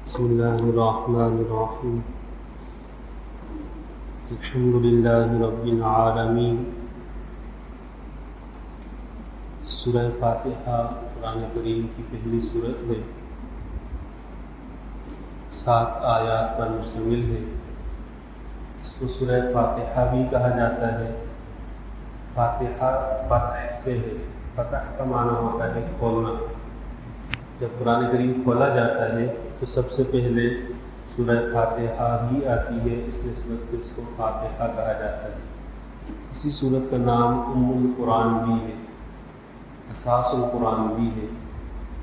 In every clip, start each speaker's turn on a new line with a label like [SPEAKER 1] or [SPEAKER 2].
[SPEAKER 1] بسم اللہ الرحمن الرحیم الحمد للہ رب العالمین۔ سورہ فاتحہ قرآن کریم کی پہلی سورت ہے، 7 آیات پر مشتمل ہے۔ اس کو سورہ فاتحہ بھی کہا جاتا ہے۔ فاتحہ فتح سے ہے، فتح کا معنی ہوتا ہے کھولنا۔ جب قرآن کریم کھولا جاتا ہے تو سب سے پہلے سورہ فاتحہ ہی آتی ہے، اس نسبت سے اس کو فاتحہ کہا جاتا ہے۔ اسی سورت کا نام ام القرآن بھی ہے، اساس القرآن بھی ہے۔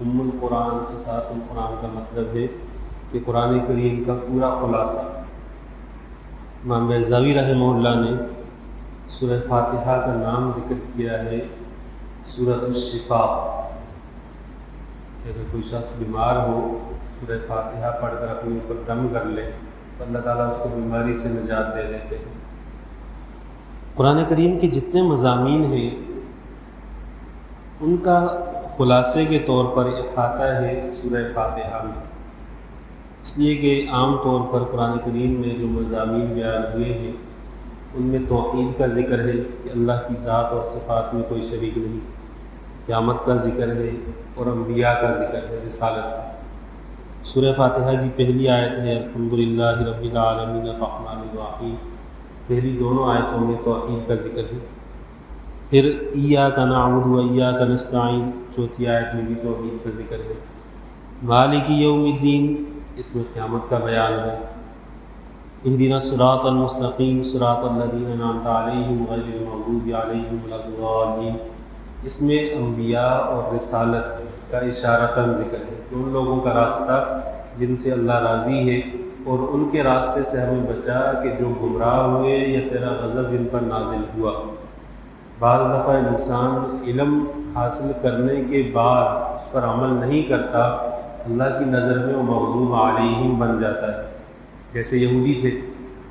[SPEAKER 1] ام القرآن، اساس القرآن کا مطلب ہے کہ قرآن کریم کا پورا خلاصہ۔ امام بیضاوی رحمہ اللہ نے سورہ فاتحہ کا نام ذکر کیا ہے سورۃ الشفاء، کہ اگر کوئی شخص بیمار ہو سورہ فاتحہ پڑھ کر اپنے اوپر دم کر لے تو اللہ تعالیٰ اس کو بیماری سے نجات دے دیتے ہیں۔ قرآن کریم کے جتنے مضامین ہیں ان کا خلاصے کے طور پر احاطہ ہے سورہ فاتحہ میں، اس لیے کہ عام طور پر قرآن کریم میں جو مضامین بیان ہوئے ہیں ان میں توحید کا ذکر ہے کہ اللہ کی ذات اور صفات میں کوئی شریک نہیں، قیامت کا ذکر ہے اور انبیاء کا ذکر ہے، رسالت کا۔ سورہ فاتحہ کی پہلی آیت ہے الحمدللہ رب العالمین الرحمن الرحیم، پہلی دونوں آیتوں میں توحید کا ذکر ہے۔ پھر ایاک نعبد و ایاک نستعین، چوتھی آیت میں بھی توحید کا ذکر ہے۔ مالک یوم الدین، اس میں قیامت کا بیان ہے۔ اہدنا الصراط المستقیم صراط الذین انعمت علیہم غیر المغضوب علیہم ولا الضالین، اس میں انبیاء اور رسالت کا اشارتاً ذکر ہے کہ ان لوگوں کا راستہ جن سے اللہ راضی ہے، اور ان کے راستے سے ہمیں بچا کہ جو گمراہ ہوئے یا تیرا غضب ان پر نازل ہوا۔ بعض دفعہ انسان علم حاصل کرنے کے بعد اس پر عمل نہیں کرتا، اللہ کی نظر میں وہ مغضوب علیہم بن جاتا ہے۔ جیسے یہودی تھے،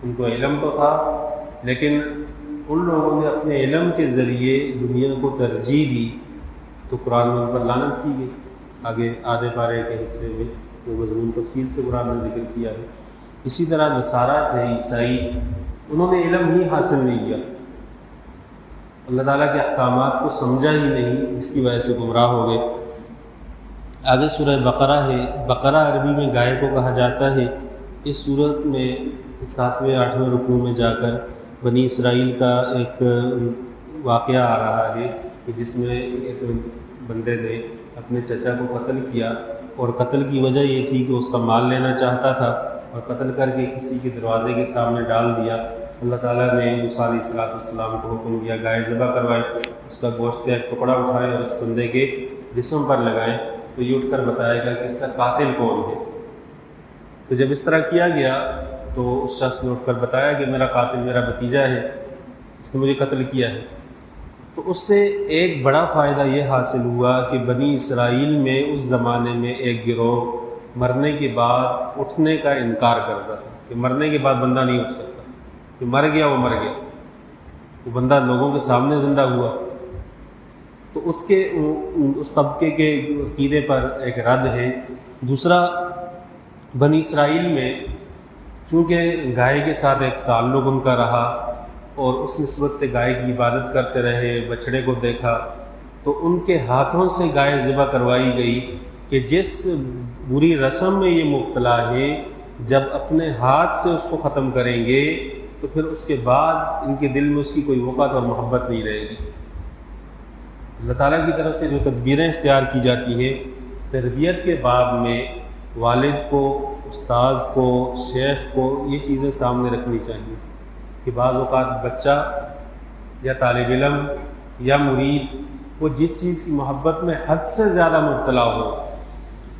[SPEAKER 1] ان کو علم تو تھا لیکن ان لوگوں نے اپنے علم کے ذریعے دنیا کو ترجیح دی تو قرآن میں ان پر لعنت کی گئی۔ آگے آدھے پارے کے حصے میں وہ مضمون تفصیل سے قرآن نے ذکر کیا ہے۔ اسی طرح نصارہ تھے، عیسائی، انہوں نے علم ہی حاصل نہیں کیا، اللہ تعالیٰ کے احکامات کو سمجھا ہی نہیں، جس کی وجہ سے گمراہ ہو گئے۔ آگے سورہ بقرہ ہے۔ بقرہ عربی میں گائے کو کہا جاتا ہے۔ اس صورت میں 7ویں 8ویں رکوع میں جا کر بنی اسرائیل کا ایک واقعہ آ رہا ہے کہ جس میں ایک بندے نے اپنے چچا کو قتل کیا، اور قتل کی وجہ یہ تھی کہ اس کا مال لینا چاہتا تھا، اور قتل کر کے کسی کے دروازے کے سامنے ڈال دیا۔ اللہ تعالیٰ نے موسیٰ علیہ السلام کو حکم دیا گائے ذبح کروائے، اس کا گوشت کا ایک ٹکڑا اٹھائے اور اس بندے کے جسم پر لگائیں تو یہ اٹھ کر بتائے گا کہ اس کا قاتل کون ہے۔ تو جب اس طرح کیا گیا تو اس شخص نے اٹھ کر بتایا کہ میرا قاتل میرا بھتیجا ہے، اس نے مجھے قتل کیا ہے۔ تو اس سے ایک بڑا فائدہ یہ حاصل ہوا کہ بنی اسرائیل میں اس زمانے میں ایک گروہ مرنے کے بعد اٹھنے کا انکار کرتا تھا کہ مرنے کے بعد بندہ نہیں اٹھ سکتا، کہ مر گیا وہ مر گیا، وہ بندہ لوگوں کے سامنے زندہ ہوا۔ تو اس طبقے کے عقیدے پر ایک رد ہے۔ دوسرا، بنی اسرائیل میں چونکہ گائے کے ساتھ ایک تعلق ان کا رہا اور اس نسبت سے گائے کی عبادت کرتے رہے، بچڑے کو دیکھا، تو ان کے ہاتھوں سے گائے ذبح کروائی گئی کہ جس بری رسم میں یہ مبتلا ہے، جب اپنے ہاتھ سے اس کو ختم کریں گے تو پھر اس کے بعد ان کے دل میں اس کی کوئی وقت اور محبت نہیں رہے گی۔ اللہ تعالیٰ کی طرف سے جو تدبیریں اختیار کی جاتی ہیں، تربیت کے باب میں والد کو، استاذ کو، شیخ کو یہ چیزیں سامنے رکھنی چاہیے کہ بعض اوقات بچہ یا طالب علم یا مرید وہ جس چیز کی محبت میں حد سے زیادہ مبتلا ہو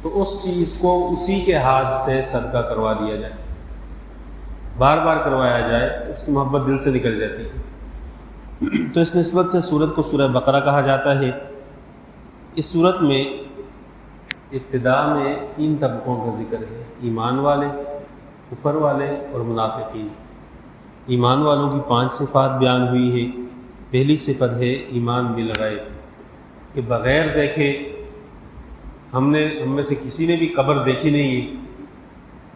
[SPEAKER 1] تو اس چیز کو اسی کے ہاتھ سے صدقہ کروا دیا جائے، بار بار کروایا جائے تو اس کی محبت دل سے نکل جاتی ہے۔ تو اس نسبت سے سورت کو سورہ بقرہ کہا جاتا ہے۔ اس سورت میں ابتدا میں 3 طبقوں کا ذکر ہے، ایمان والے، کفر والے اور منافقین۔ ایمان والوں کی 5 صفات بیان ہوئی ہے۔ پہلی صفت ہے ایمان بالغیب، کہ بغیر دیکھے ہم میں سے کسی نے بھی قبر دیکھی نہیں ہے،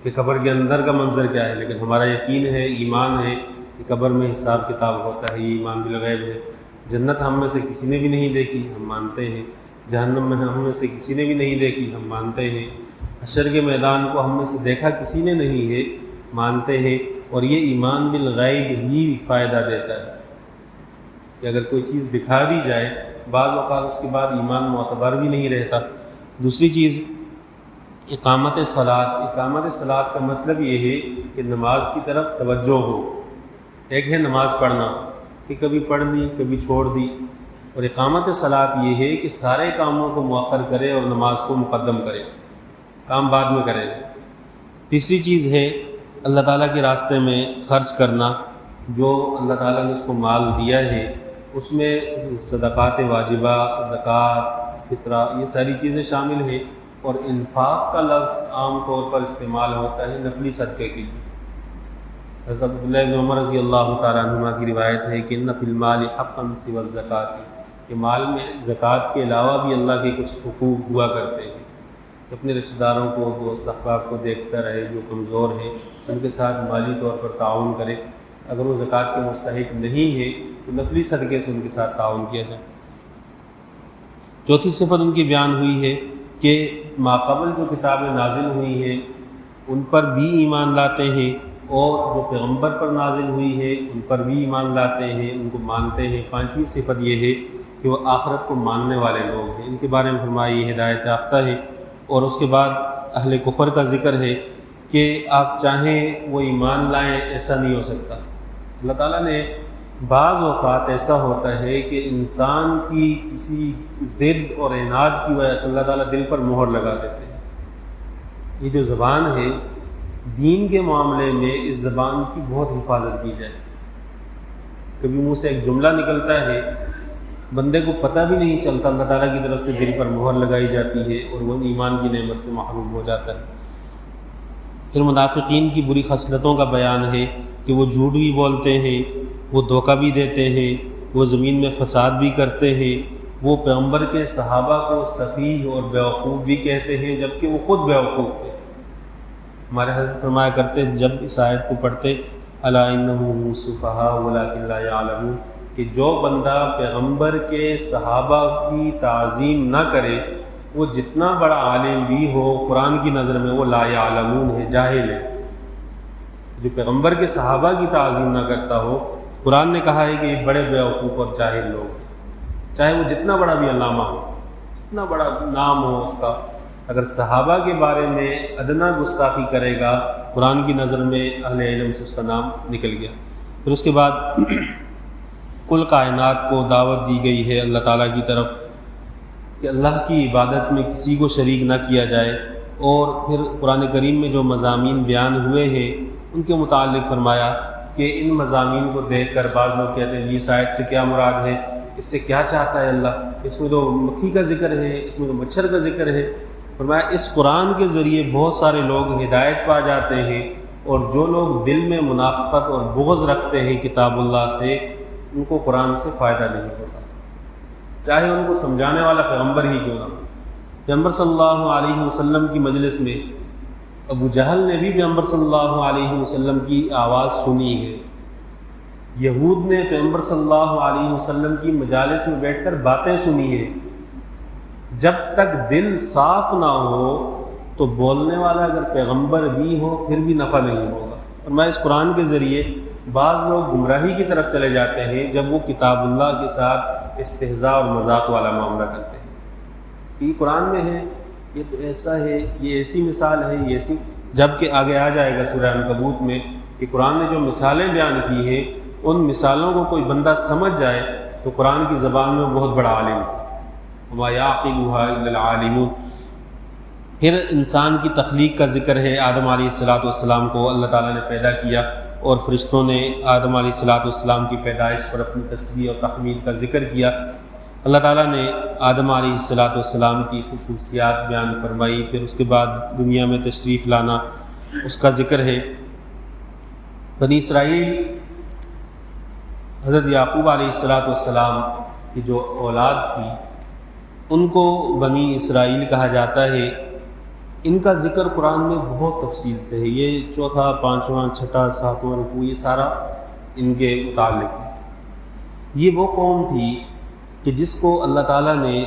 [SPEAKER 1] کہ قبر کے اندر کا منظر کیا ہے، لیکن ہمارا یقین ہے، ایمان ہے کہ قبر میں حساب کتاب ہوتا ہے، یہ ایمان بالغیب ہے۔ جنت ہم میں سے کسی نے بھی نہیں دیکھی، ہم مانتے ہیں۔ جہنم میں ہم میں سے کسی نے بھی نہیں دیکھی، ہم مانتے ہیں۔ حشر کے میدان کو ہم میں سے دیکھا کسی نے نہیں ہے، مانتے ہیں۔ اور یہ ایمان بالغیب ہی فائدہ دیتا ہے کہ اگر کوئی چیز دکھا دی جائے بعض اوقات اس کے بعد ایمان معتبر بھی نہیں رہتا۔ دوسری چیز اقامت صلاۃ۔ اقامت صلاۃ کا مطلب یہ ہے کہ نماز کی طرف توجہ ہو۔ ایک ہے نماز پڑھنا کہ کبھی پڑھ لی کبھی چھوڑ دی، اور اقامت صلاۃ یہ ہے کہ سارے کاموں کو مؤخر کرے اور نماز کو مقدم کرے، کام بعد میں کرے۔ تیسری چیز ہے اللہ تعالیٰ کے راستے میں خرچ کرنا، جو اللہ تعالیٰ نے اس کو مال دیا ہے اس میں صدقات واجبہ، زکوٰۃ، فطرہ، یہ ساری چیزیں شامل ہیں۔ اور انفاق کا لفظ عام طور پر استعمال ہوتا ہے نفلی صدقے کے لیے۔ حضرت عبداللہ بن عمر رضی اللہ تعالیٰ عنہما کی روایت ہے کہ ان فی المال حقا سوی الزکوٰۃ، کہ مال میں زکوٰۃ کے علاوہ بھی اللہ کے کچھ حقوق ہوا کرتے ہیں، کہ اپنے رشتہ داروں کو، دوست احباب کو دیکھتا رہے، جو کمزور ہیں ان کے ساتھ مالی طور پر تعاون کرے۔ اگر وہ زکوٰۃ کے مستحق نہیں ہے تو نفلی صدقے سے ان کے ساتھ تعاون کیا جائے۔ چوتھی صفت ان کی بیان ہوئی ہے کہ ماقبل جو کتابیں نازل ہوئی ہیں ان پر بھی ایمان لاتے ہیں، اور جو پیغمبر پر نازل ہوئی ہے ان پر بھی ایمان لاتے ہیں، ان کو مانتے ہیں۔ پانچویں صفت یہ ہے کہ وہ آخرت کو ماننے والے لوگ ہیں، ان کے بارے میں فرمایا یہ ہدایت یافتہ ہے۔ اور اس کے بعد اہل کفر کا ذکر ہے کہ آپ چاہیں وہ ایمان لائیں، ایسا نہیں ہو سکتا۔ اللہ تعالیٰ نے بعض اوقات ایسا ہوتا ہے کہ انسان کی کسی ضد اور عناد کی وجہ سے اللہ تعالیٰ دل پر مہر لگا دیتے ہیں۔ یہ جو زبان ہے، دین کے معاملے میں اس زبان کی بہت حفاظت کی جائے۔ کبھی منہ سے ایک جملہ نکلتا ہے، بندے کو پتہ بھی نہیں چلتا، اللہ تعالیٰ کی طرف سے دل پر مہر لگائی جاتی ہے اور وہ ایمان کی نعمت سے محروم ہو جاتا ہے۔ پھر منافقین کی بری خصلتوں کا بیان ہے کہ وہ جھوٹ بھی بولتے ہیں، وہ دھوکہ بھی دیتے ہیں، وہ زمین میں فساد بھی کرتے ہیں، وہ پیغمبر کے صحابہ کو سفیہ اور بیوقوف بھی کہتے ہیں جبکہ وہ خود بیوقوف تھے۔ ہمارے حضرت فرمایا کرتے جب اس آیت کو پڑھتے الا انہم سفہاء ولکن لا یعلمون، کہ جو بندہ پیغمبر کے صحابہ کی تعظیم نہ کرے وہ جتنا بڑا عالم بھی ہو قرآن کی نظر میں وہ لا یعلمون ہے، جاہل ہے۔ جو پیغمبر کے صحابہ کی تعظیم نہ کرتا ہو، قرآن نے کہا ہے کہ یہ بڑے بیوقوف اور جاہل لوگ ہیں، چاہے وہ جتنا بڑا بھی علامہ ہو، جتنا بڑا نام ہو اس کا، اگر صحابہ کے بارے میں ادنا گستاخی کرے گا قرآن کی نظر میں اہل علم سے اس کا نام نکل گیا۔ پھر اس کے بعد کل کائنات کو دعوت دی گئی ہے اللہ تعالیٰ کی طرف کہ اللہ کی عبادت میں کسی کو شریک نہ کیا جائے۔ اور پھر قرآن کریم میں جو مضامین بیان ہوئے ہیں ان کے متعلق فرمایا کہ ان مضامین کو دیکھ کر بعض لوگ کہتے ہیں یہ آیت سے کیا مراد ہے، اس سے کیا چاہتا ہے اللہ، اس میں تو مکھی کا ذکر ہے، اس میں تو مچھر کا ذکر ہے۔ فرمایا اس قرآن کے ذریعے بہت سارے لوگ ہدایت پا جاتے ہیں، اور جو لوگ دل میں منافقت اور بغض رکھتے ہیں کتاب اللہ سے ان کو قرآن سے فائدہ نہیں ہوتا، چاہے ان کو سمجھانے والا پیغمبر ہی کیوں نہ ہو۔ پیغمبر صلی اللہ علیہ وسلم کی مجلس میں ابو جہل نے بھی پیغمبر صلی اللہ علیہ وسلم کی آواز سنی ہے، یہود نے پیغمبر صلی اللہ علیہ وسلم کی مجالس میں بیٹھ کر باتیں سنی ہیں۔ جب تک دل صاف نہ ہو تو بولنے والا اگر پیغمبر بھی ہو پھر بھی نفع نہیں ہوگا۔ اور میں اس قرآن کے ذریعے بعض لوگ گمراہی کی طرف چلے جاتے ہیں جب وہ کتاب اللہ کے ساتھ استہزاء اور مذاق والا معاملہ کرتے ہیں کہ یہ قرآن میں ہے، یہ تو ایسا ہے، یہ ایسی مثال ہے، یہ ایسی، جب کہ آگے آ جائے گا سورہ عنکبوت میں کہ قرآن نے جو مثالیں بیان کی ہیں ان مثالوں کو کوئی بندہ سمجھ جائے تو قرآن کی زبان میں بہت بڑا عالم ہے۔ وما یعقلها الا العالمون۔ پھر انسان کی تخلیق کا ذکر ہے، آدم علیہ السلام کو اللہ تعالیٰ نے پیدا کیا اور فرشتوں نے آدم علیہ السلام کی پیدائش پر اپنی تسبیح اور تحمید کا ذکر کیا۔ اللہ تعالیٰ نے آدم علیہ السلام کی خصوصیات بیان فرمائی، پھر اس کے بعد دنیا میں تشریف لانا اس کا ذکر ہے۔ بنی اسرائیل حضرت یعقوب علیہ السلام کی جو اولاد تھی ان کو بنی اسرائیل کہا جاتا ہے ان کا ذکر قرآن میں بہت تفصیل سے ہے. یہ چوتھا، پانچواں، چھٹا، ساتواں رکوع یہ سارا ان کے متعلق ہے. یہ وہ قوم تھی کہ جس کو اللہ تعالیٰ نے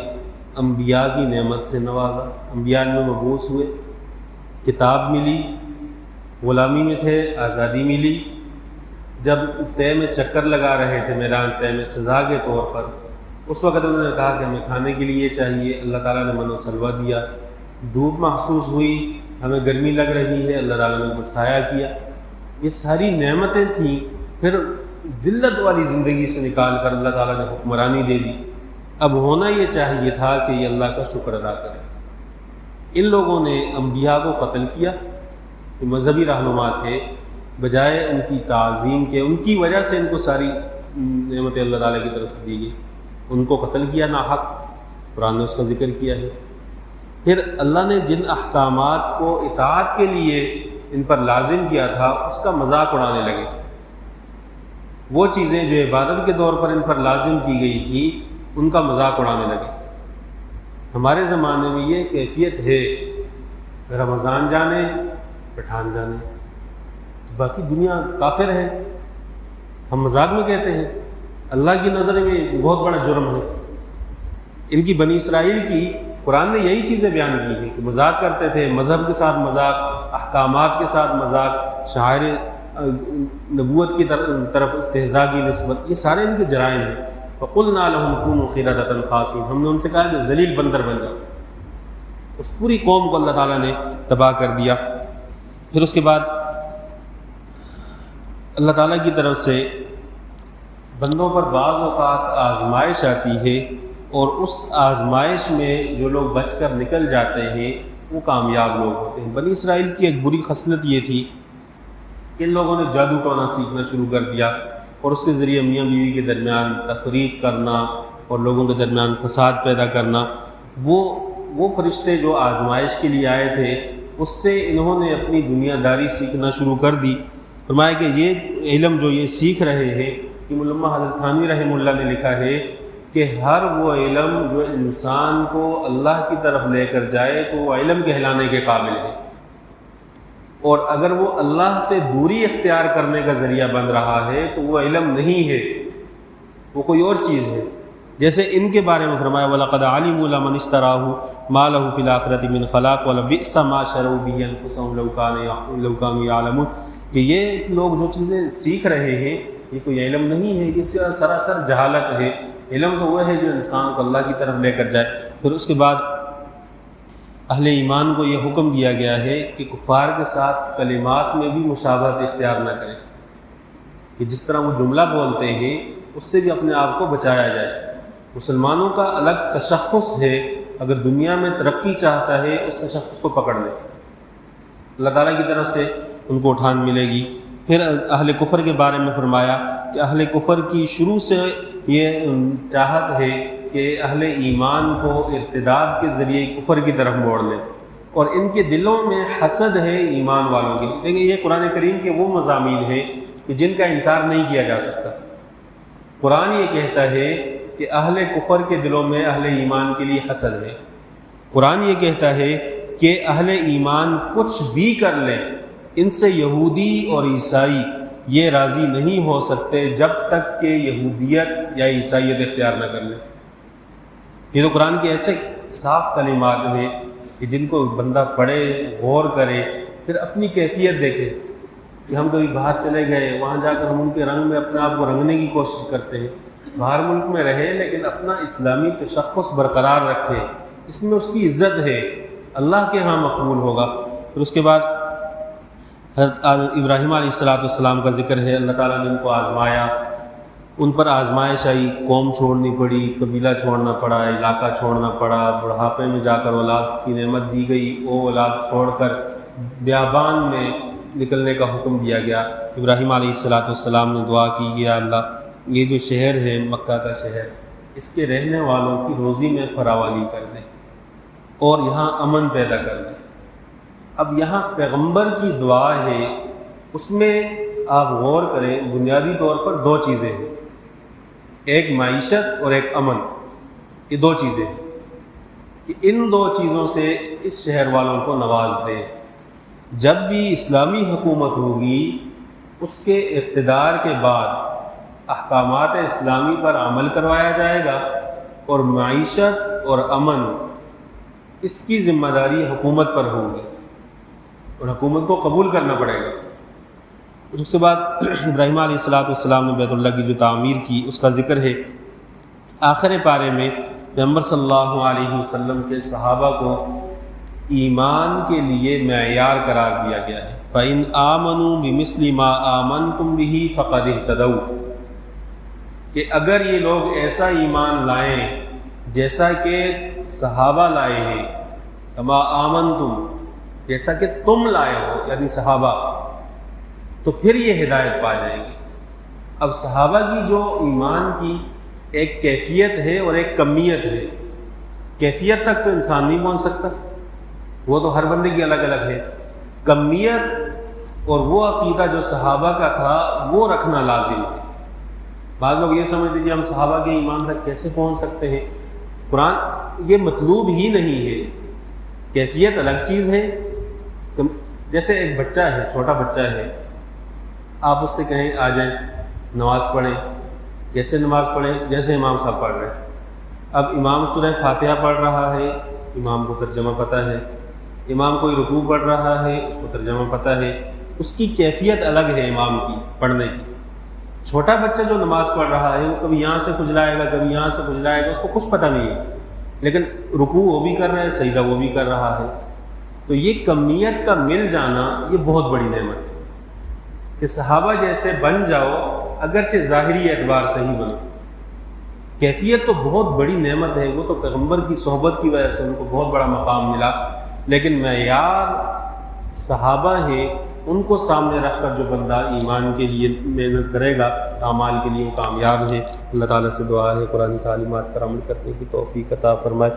[SPEAKER 1] انبیاء کی نعمت سے نوازا. انبیاء میں مبعوث ہوئے، کتاب ملی، غلامی میں تھے، آزادی ملی. جب طے میں چکر لگا رہے تھے میدان طے میں سزا کے طور پر، اس وقت انہوں نے کہا کہ ہمیں کھانے کے لیے چاہیے. اللہ تعالیٰ نے من و سلوہ دیا. دھوپ محسوس ہوئی، ہمیں گرمی لگ رہی ہے، اللہ تعالیٰ نے اوپر سایہ کیا. یہ ساری نعمتیں تھیں. پھر ذلت والی زندگی سے نکال کر اللہ تعالیٰ نے حکمرانی دے دی. اب ہونا یہ چاہیے تھا کہ یہ اللہ کا شکر ادا کرے. ان لوگوں نے انبیاء کو قتل کیا. یہ مذہبی رہنما تھے، بجائے ان کی تعظیم کے، ان کی وجہ سے ان کو ساری نعمتیں اللہ تعالیٰ کی طرف سے دی گئی. ان کو قتل کیا ناحق. قرآن نے اس کا ذکر کیا ہے. پھر اللہ نے جن احکامات کو اطاعت کے لیے ان پر لازم کیا تھا اس کا مذاق اڑانے لگے. وہ چیزیں جو عبادت کے طور پر ان پر لازم کی گئی تھی ان کا مذاق اڑانے لگے. ہمارے زمانے میں یہ کیفیت ہے، رمضان جانے پٹھان جانے، باقی دنیا کافر ہے، ہم مذاق میں کہتے ہیں. اللہ کی نظر میں بہت بڑا جرم ہے. ان کی بنی اسرائیل کی قرآن نے یہی چیزیں بیان کی ہیں کہ مذاق کرتے تھے، مذہب کے ساتھ مذاق، احکامات کے ساتھ مذاق، شاعر نبوت کی طرف استہزاء کی نسبت، یہ سارے ان کے جرائم ہیں. فَقُلْنَا لَهُمْ كُونُوا قِرَدَةً خَاسِئِينَ، ہم نے ان سے کہا کہ ذلیل بندر بن جاؤ. اس پوری قوم کو اللہ تعالیٰ نے تباہ کر دیا. پھر اس کے بعد اللہ تعالیٰ کی طرف سے بندوں پر بعض اوقات آزمائش آتی ہے، اور اس آزمائش میں جو لوگ بچ کر نکل جاتے ہیں وہ کامیاب لوگ ہوتے ہیں. بنی اسرائیل کی ایک بری خصلت یہ تھی کہ ان لوگوں نے جادو ٹونا سیکھنا شروع کر دیا، اور اس کے ذریعے میاں بیوی کے درمیان تفریق کرنا اور لوگوں کے درمیان فساد پیدا کرنا. وہ فرشتے جو آزمائش کے لیے آئے تھے اس سے انہوں نے اپنی دنیا داری سیکھنا شروع کر دی. فرمایا کہ یہ علم جو یہ سیکھ رہے ہیں، کہ علامہ حضرت تھانوی رحمہ اللہ نے لکھا ہے کہ ہر وہ علم جو انسان کو اللہ کی طرف لے کر جائے تو وہ علم کہلانے کے قابل ہے، اور اگر وہ اللہ سے دوری اختیار کرنے کا ذریعہ بن رہا ہے تو وہ علم نہیں ہے، وہ کوئی اور چیز ہے. جیسے ان کے بارے میں فرمایا وَلَقَدْ عَلِمُوا لَمَنِ اشْتَرَاهُ مَا لَهُ فِي الْآخِرَةِ مِنْ خَلَاقٍ وَلَبِئْسَ مَا شَرَوْا بِهِ أَنفُسَهُمْ لَوْ كَانُوا يَعْلَمُونَ. کہ یہ لوگ جو چیزیں سیکھ رہے ہیں یہ کوئی علم نہیں ہے، یہ سراسر جہالت ہے. علم تو وہ ہے جو انسان کو اللہ کی طرف لے کر جائے. پھر اس کے بعد اہل ایمان کو یہ حکم دیا گیا ہے کہ کفار کے ساتھ کلمات میں بھی مشابہت اختیار نہ کریں، کہ جس طرح وہ جملہ بولتے ہیں اس سے بھی اپنے آپ کو بچایا جائے. مسلمانوں کا الگ تشخص ہے، اگر دنیا میں ترقی چاہتا ہے اس تشخص کو پکڑ لے، اللہ تعالیٰ کی طرف سے ان کو اٹھان ملے گی. پھر اہل کفر کے بارے میں فرمایا کہ اہل کفر کی شروع سے یہ چاہت ہے کہ اہل ایمان کو ارتداد کے ذریعے کفر کی طرف موڑ لیں، اور ان کے دلوں میں حسد ہے ایمان والوں کی. دیکھیں یہ قرآن کریم کے وہ مضامین ہیں کہ جن کا انکار نہیں کیا جا سکتا. قرآن یہ کہتا ہے کہ اہل کفر کے دلوں میں اہل ایمان کے لیے حسد ہے. قرآن یہ کہتا ہے کہ اہل ایمان کچھ بھی کر لیں، ان سے یہودی اور عیسائی یہ راضی نہیں ہو سکتے جب تک کہ یہودیت یا عیسائیت اختیار نہ کر لیں. یہ تو قرآن کے ایسے صاف کلمات ہیں کہ جن کو بندہ پڑھے، غور کرے، پھر اپنی کیفیت دیکھے. کہ ہم کبھی باہر چلے گئے، وہاں جا کر ہم ان کے رنگ میں اپنے آپ کو رنگنے کی کوشش کرتے ہیں. باہر ملک میں رہے لیکن اپنا اسلامی تشخص برقرار رکھے، اس میں اس کی عزت ہے، اللہ کے ہاں مقبول ہوگا. پھر اس کے بعد حضرت ابراہیم علیہ السلام کا ذکر ہے. اللہ تعالیٰ نے ان کو آزمایا، ان پر آزمائش آئی، قوم چھوڑنی پڑی، قبیلہ چھوڑنا پڑا، علاقہ چھوڑنا پڑا، بڑھاپے میں جا کر اولاد کی نعمت دی گئی، وہ اولاد چھوڑ کر بیابان میں نکلنے کا حکم دیا گیا. ابراہیم علیہ السلام نے دعا کی، یا اللہ یہ جو شہر ہے مکہ کا شہر، اس کے رہنے والوں کی روزی میں فراوانی کر دیں اور یہاں امن پیدا کر دیں. اب یہاں پیغمبر کی دعا ہے، اس میں آپ غور کریں، بنیادی طور پر دو چیزیں ہیں، ایک معیشت اور ایک امن. یہ دو چیزیں ہیں کہ ان دو چیزوں سے اس شہر والوں کو نواز دے۔ جب بھی اسلامی حکومت ہوگی اس کے اقتدار کے بعد احکامات اسلامی پر عمل کروایا جائے گا، اور معیشت اور امن اس کی ذمہ داری حکومت پر ہوگی، اور حکومت کو قبول کرنا پڑے گا۔ اس کے بعد ابراہیم علیہ السلام نے بیت اللہ کی جو تعمیر کی اس کا ذکر ہے۔ آخر پارے میں پیغمبر صلی اللہ علیہ وسلم کے صحابہ کو ایمان کے لیے معیار قرار دیا گیا ہے۔ فَإِنْ آمَنُوا بِمِثْلِ مَا آمَنْتُمْ بِهِ فَقَدِ اهْتَدَوْا، کہ اگر یہ لوگ ایسا ایمان لائیں جیسا کہ صحابہ لائے ہیں، کما آمنتم، جیسا کہ تم لائے ہو یعنی صحابہ، تو پھر یہ ہدایت پا جائیں گے۔ اب صحابہ کی جو ایمان کی ایک کیفیت ہے اور ایک کمیت ہے، کیفیت تک تو انسان نہیں پہنچ سکتا، وہ تو ہر بندے کی الگ الگ ہے۔ کمیت اور وہ عقیدہ جو صحابہ کا تھا وہ رکھنا لازم ہے۔ بعض لوگ یہ سمجھتے ہیں ہم صحابہ کے ایمان تک کیسے پہنچ سکتے ہیں، قرآن یہ مطلوب ہی نہیں ہے، کیفیت الگ چیز ہے۔ جیسے ایک بچہ ہے، چھوٹا بچہ ہے، آپ اس سے کہیں آ جائیں نماز پڑھیں، کیسے نماز پڑھیں؟ جیسے امام صاحب پڑھ رہے ہیں۔ اب امام سورہ فاتحہ پڑھ رہا ہے، امام کو ترجمہ پتہ ہے، امام کوئی رکوع پڑھ رہا ہے، اس کو ترجمہ پتہ ہے، اس کی کیفیت الگ ہے امام کی پڑھنے کی۔ چھوٹا بچہ جو نماز پڑھ رہا ہے وہ کبھی یہاں سے کھجلائے گا، کبھی یہاں سے کھجلائے گا، اس کو کچھ پتہ نہیں ہے، لیکن رکوع وہ بھی کر رہا ہے، سجدہ وہ بھی کر رہا ہے۔ تو یہ کمیت کا مل جانا یہ بہت بڑی نعمت ہے کہ صحابہ جیسے بن جاؤ، اگرچہ ظاہری اعتبار سے ہی بنو۔ کیفیت تو بہت بڑی نعمت ہے، وہ تو پیغمبر کی صحبت کی وجہ سے ان کو بہت بڑا مقام ملا، لیکن معیار صحابہ ہیں، ان کو سامنے رکھ کر جو بندہ ایمان کے لیے محنت کرے گا، اعمال کے لیے وہ کامیاب ہے۔ اللہ تعالیٰ سے دعا ہے قرآن تعلیمات پر عمل کرنے کی توفیق عطا فرمائے۔